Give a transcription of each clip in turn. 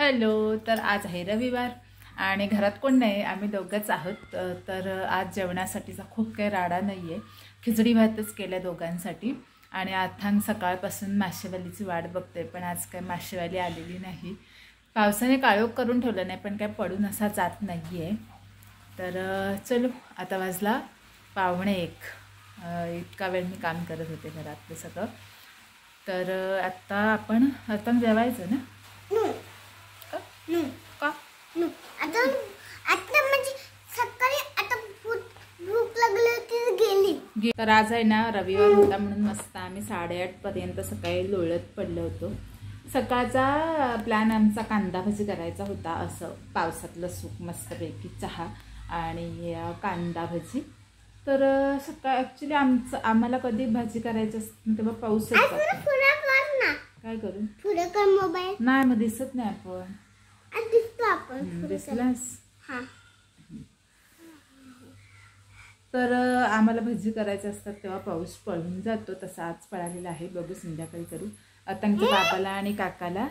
Hello. तर आज आहे रविवार आणि घरात कोण नाही, आम्ही दोघंच आहोत. तर आज जेवणासाठीचा खूप काही राडा नाही आहे. खिचडी भातच केल्या दोघांसाठी. आणि अथांग सकाळपासून माशेवालीची वाट बघते, पण आज काय माशेवाली आलेली नाही. पावसाने काळोख करून ठेवलं नाही, पण काय पडून असा जात नाही आहे. तर चलो, आता वाजला 1:45. इतका वेळ मी काम करत होते घरातलं सगळं. तर आता आपण अथांग जेवायचं ना. का आता आता म्हणजे सकाळी आता भूक लागली होती गेली. तर आज आहे ना रविवार होता म्हणून मस्त आम्ही 8:30 पर्यंत सकाळी लोळत पडलो होतो. सकाळचा प्लॅन आमचा कांदा भजी करायचा होता, असं पावसातलं सुक मस्तपैकी चहा आणि कांदा भजी. तर सकाळ ॲक्च्युली आम्हाला कधी भाजी करायची असते तेव्हा पाऊस येतो. काय करू? पुढे कर मोबाईल. नाही मग दिसत नाही आपण. दिसलास. तर आम्हाला भजी करायचे असतात तेव्हा पाऊस पळून जातो, तसा आज पळालेला आहे. बघू संध्याकाळी करू. आतंकी बाबाला आणि काकाला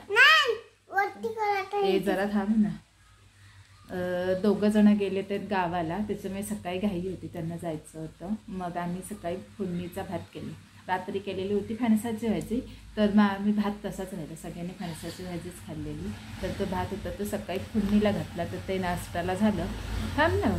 जरा थांब ना. दोघं जण गेले तर गावाला, त्याच्यामुळे सकाळी घाई होती, त्यांना जायचं होतं. मग आम्ही सकाळी फोडणीचा भात केला. रात्री केलेली होती फणसाची भाजी, तर मग आम्ही भात तसाच राहिला. सगळ्यांनी फणसाची भाजीच खाल्लेली. तर तो भात होता तो सकाळी फोडणीला घातला, तर ते नाश्त्याला झालं. थांब ना.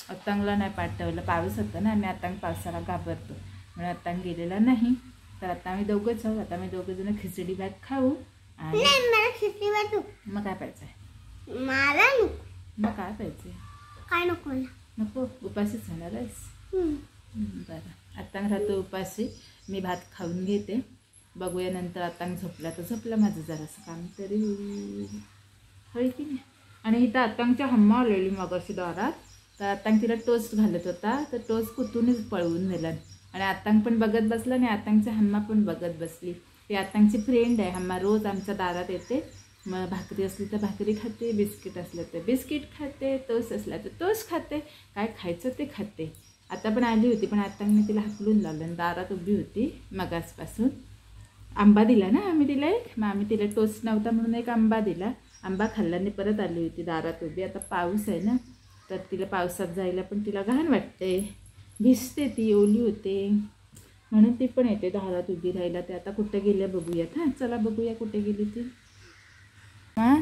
अतंगला नाही पाठवलं, पाऊस होता ना, आम्ही अतंग पावसाला घाबरतो म्हणून अतंग गेलेला नाही. तर आता आम्ही दोघंच आहोत. आता आम्ही दोघं जण खिचडी भात खाऊ. आणि मग काय पाहिजे? मग काय पाहिजे? काय नको नको, उपाशीच होणार आहेस. बरं, अतंग राहतो उपाशी. मी भात खाऊन घेते. बघूया नंतर. अतंग झोपला तर झोपला, माझं जरासं काम तरी होईल की नाही. आणि इथं अतंगच्या हम्मा आलेली मग अशी दारात. तर अतंग तिला टोस्ट घालत होता, तर टोस्ट कुठूनच पळवून नेला. आणि अतंग पण बघत बसला आणि अतंगची हम्मा पण बघत बसली. ती अतंगची फ्रेंड आहे हम्मा, रोज आमच्या दारात येते. मग भाकरी असली तर भाकरी खाते, बिस्किट असलं तर बिस्किट खाते, टोस्ट असला तर टोस्ट खाते, काय खायचं ते खाते. आता पण आली होती, पण अतंगने तिला हाकलून लावलं आणि दारात उभी होती मगासपासून. आंबा दिला ना आम्ही तिला एक, मग आम्ही तिला टोस्ट नव्हता म्हणून एक आंबा दिला. आंबा खाल्ल्याने परत आली होती दारात उभी. आता पाऊस आहे ना, तर तिला पावसात जायला पण तिला घाण वाटते, भिजते, ती ओली होते, म्हणून ती पण येते दारात उभी राहायला. ते आता कुठे गेल्या बघूयात. हां चला बघूया कुठे गेली ती. हां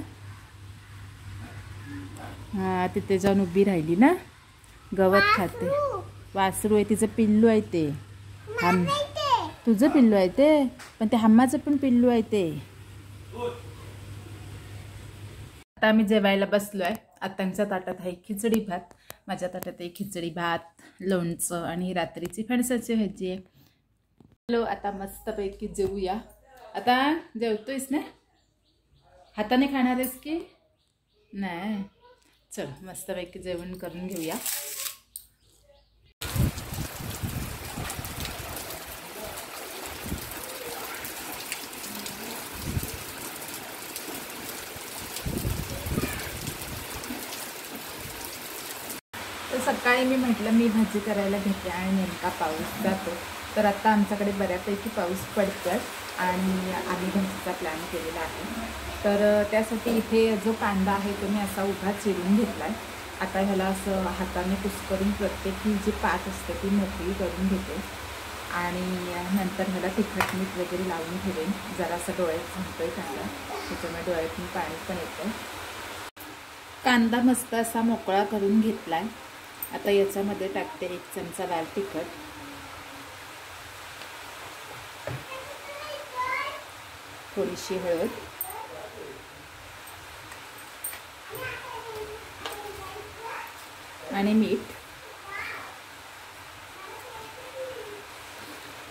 तिथे जाऊन उभी राहिली ना, गवत खाते. वासरू आहे, तिचं पिल्लू आहे ते. तुझं पिल्लू आहे ते, पण ते हम्माचं पण पिल्लू आहे ते. आता आम्ही जेवायला बसलो आहे. अतंगच्या ताटात आहे खिचडी भात, माझ्या ताटात आहे खिचडी भात, लोणचं आणि रात्रीची फणसाची भाजी आहे. हॅलो, आता मस्तपैकी जेवूया. आता जेवतोयस ना? हाताने खाणार आहेस की नाही? चल मस्तपैकी जेवण करून घेऊया. तर सकाळी मी म्हटलं मी भाजी करायला घेते आणि नेमका पाऊस जातो. तर आता आमच्याकडे बऱ्यापैकी पाऊस पडतो आहे आणि आम्ही भाजीचा प्लॅन केलेला आहे. तर त्यासाठी इथे जो कांदा आहे तो मी असा उभा चिरून घेतला आहे. आता ह्याला असं हाताने कुस्करून प्रत्येक जी पात असते ती मोकळी करून घेते आणि नंतर ह्याला तिखट मीठ वगैरे लावून ठेवेन. जरासा डोळ्यात झाकतोय कांदा, त्याच्यामुळे डोळ्यातून पाणी पण येतं. कांदा मस्त असा मोकळा करून घेतला आहे. आता याच्यामध्ये टाकते 1 चमचा लाल तिखट, थोडीशी हळद, आणि मीठ,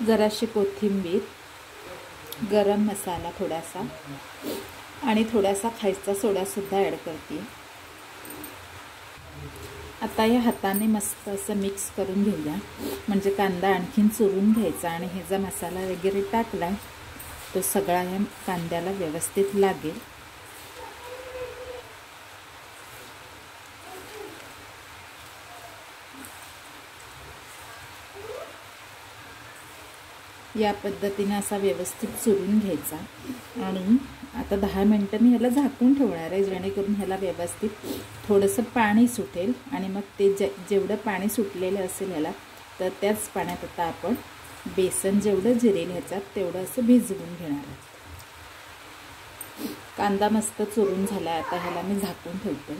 जराशी कोथिंबीर, गरम मसाला थोडासा आणि थोडासा खायचा सोडासुद्धा ॲड करते. आता या हाताने मस्त असं मिक्स करून घेऊया, म्हणजे कांदा आणखीन चुरून घ्यायचा आणि हे जो मसाला वगैरे टाकला तो सगळा या कांद्याला व्यवस्थित लागेल. या पद्धतीने असा व्यवस्थित चुरून घ्यायचा आणि आता 10 मिनटं मी ह्याला झाकून ठेवणार आहे, जेणेकरून ह्याला व्यवस्थित थोडंसं पाणी सुटेल आणि मग ते जेवढं पाणी सुटलेलं असेल ह्याला तर त्याच पाण्यात आता आपण बेसन जेवढं जिरेल ह्याच्यात तेवढं असं भिजवून घेणार आहे. कांदा मस्त चुरून झाला आहे. आता ह्याला मी झाकून ठेवते.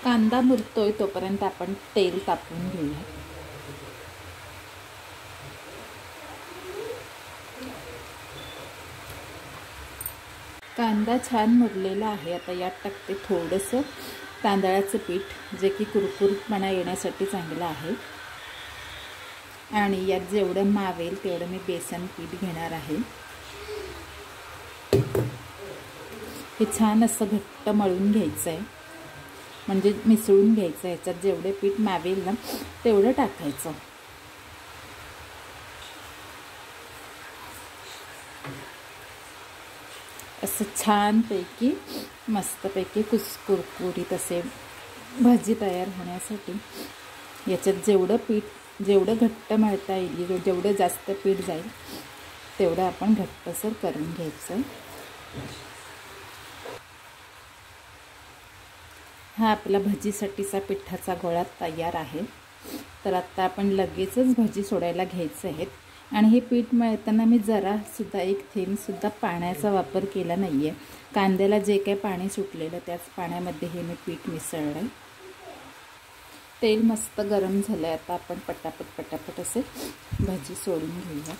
कांदा मुरतोय तोपर्यंत आपण तेल तापवून घेऊया. कांदा छान मुरलेला आहे. आता यात टाकते थोडंसं तांदळाचं पीठ, जे की कुरकुरीतपणा येण्यासाठी चांगलं आहे. आणि यात जेवढं मावेल तेवढं मी बेसन पीठ घेणार आहे. हे छान असं घट्ट मळून घ्यायचं आहे, म्हणजे मिसळून घ्यायचं आहे. याच्यात जेवढे पीठ मावेल ना तेवढं टाकायचं. असं छानपैकी मस्तपैकी कुरकुरीत असे भाजी तयार होण्यासाठी याच्यात जेवढं घट्ट मळता येईल, जेवढं जास्त पीठ जाईल तेवढं आपण घट्टसर करून घ्यायचं. हा आपला भजीसाठीचा पिठाचा गोळा तयार आहे. तर आता आपण लगेचच भजी सोडायला घ्यायचं आहेत. आणि हे पीठ मळताना मी जरासुद्धा एक थेंबसुद्धा पाण्याचा वापर केला नाही आहे. कांद्याला जे काही पाणी सुटलेलं त्याच पाण्यामध्ये हे मी पीठ मिसळलं आहे. तेल मस्त गरम झालं आहे. आता आपण पटापट असे भजी सोडून घेऊया.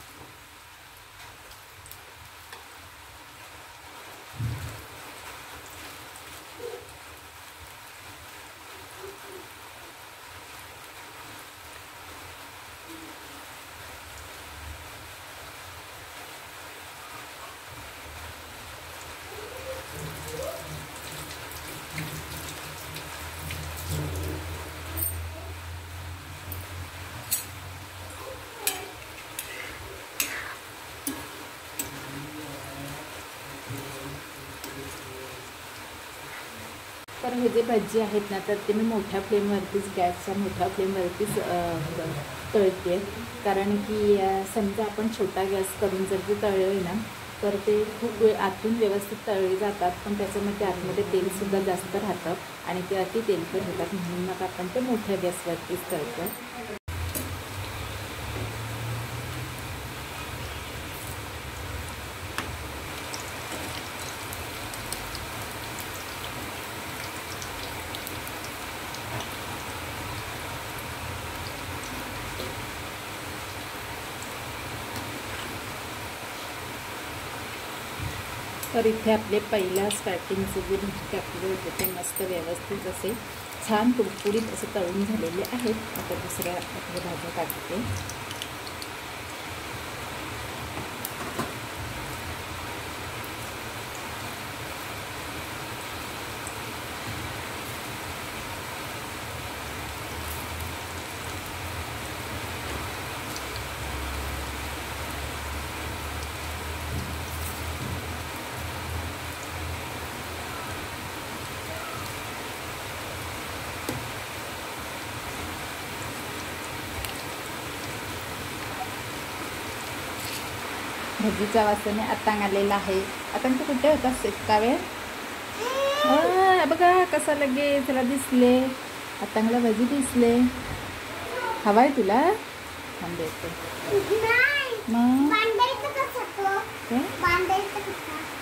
तर हे जे भजी आहेत ना तर ते मी मोठ्या फ्लेमवरतीच, गॅसच्या मोठ्या फ्लेमवरतीच तळते. कारण की समजा आपण छोटा गॅस करून जर ते तळले ना तर ते खूप वेळ आतून व्यवस्थित तळले जातात, पण त्याच्यामध्ये आतमध्ये तेलसुद्धा जास्त राहतं आणि ते अति तेलकट होतात. म्हणून मग आपण ते मोठ्या गॅसवरतीच तळतो. तर इथे आपले पहिल्या स्टार्टिंगचे जे भजी टाकले होते ते मस्त व्यवस्थित असे छान कुरकुरीत असे तळून झालेले आहेत. आता दुसऱ्या आपल्या भाज्या टाकते. भजीच्या वासाने आतांग आलेला आहे. आता तू कुठे होतास इतका वेळ? बघा कसा लगेच त्याला दिसले, आतांगला भजी दिसले. हवाय तुला? थांब देते. मग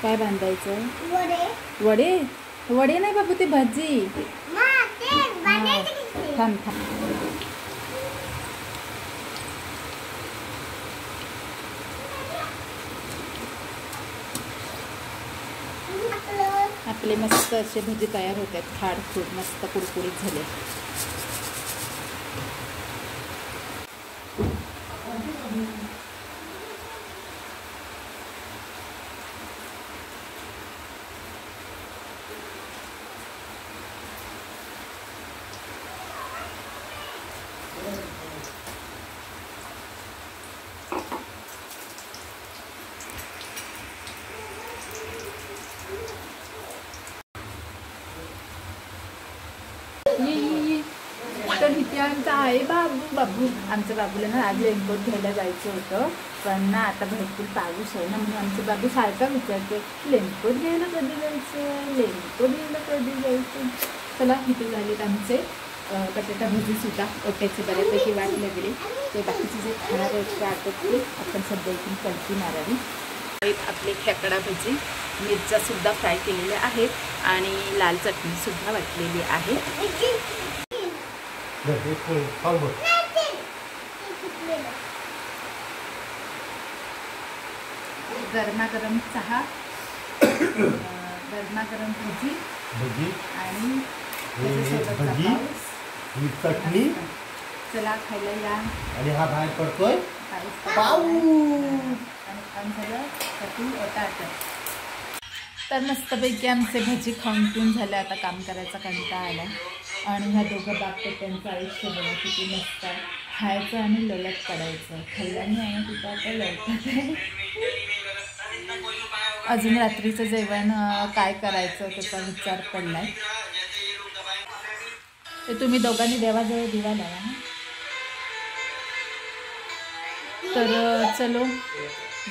काय बांधायचं? वडे? वडे नाही बाबू, ते भजी. थांब थांब. आपले मस्त असे भजी तयार होतात. खाडखूड मस्त कुरकुरीत झाले. बाई बाबू आमच्या बाबूला ना आज रेनकोट घ्यायला जायचं होतं, पण ना आता भरपूर पाऊस आहे ना, म्हणून आमचे बाबू सारखा विचारते रेनकोट घ्यायला कधी जायचं. चला इथे झालेत आमचे बटाटा भजी सुद्धा ओट्याचे बऱ्यापैकी वाट लागली. ते बाकीचे जे खाणार आहेत ते आटोपले. आपण सध्या इथून कलती मारावी. आपले खेकडा भजी मिरच्या सुद्धा फ्राय केलेल्या आहेत आणि लाल चटणी सुद्धा वाटलेली आहे. गरमागरम चहा, गरमागरम भजी आणि चटणी. चला खायला या. आणि हा बाहेर पडतोय तर मस्तपैकी आमचे भजी खाऊन पिऊन झाले. आता काम करायचा कंटाळा आला आणि ह्या दोघं बाबतीत त्यांचं आयुष्य बघा किती मस्त आहे. खायचं आणि लोलत पडायचं. खाल्ल्याने आहे तिथं आता लवकर आहे. अजून रात्रीचं जेवण काय करायचं त्याचा विचार पडला आहे. ते तुम्ही दोघांनी देवाजवळ दिवा लावा ना. तर चलो,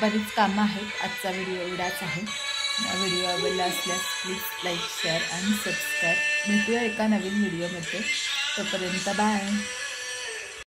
बरीच कामं आहेत. आजचा व्हिडिओ एवढाच आहे. व्हिडिओ आवडला असल्यास प्लीज लाईक, शेअर आणि सबस्क्राईब. भेटूया एका नवीन व्हिडिओमध्ये. तोपर्यंत बाय.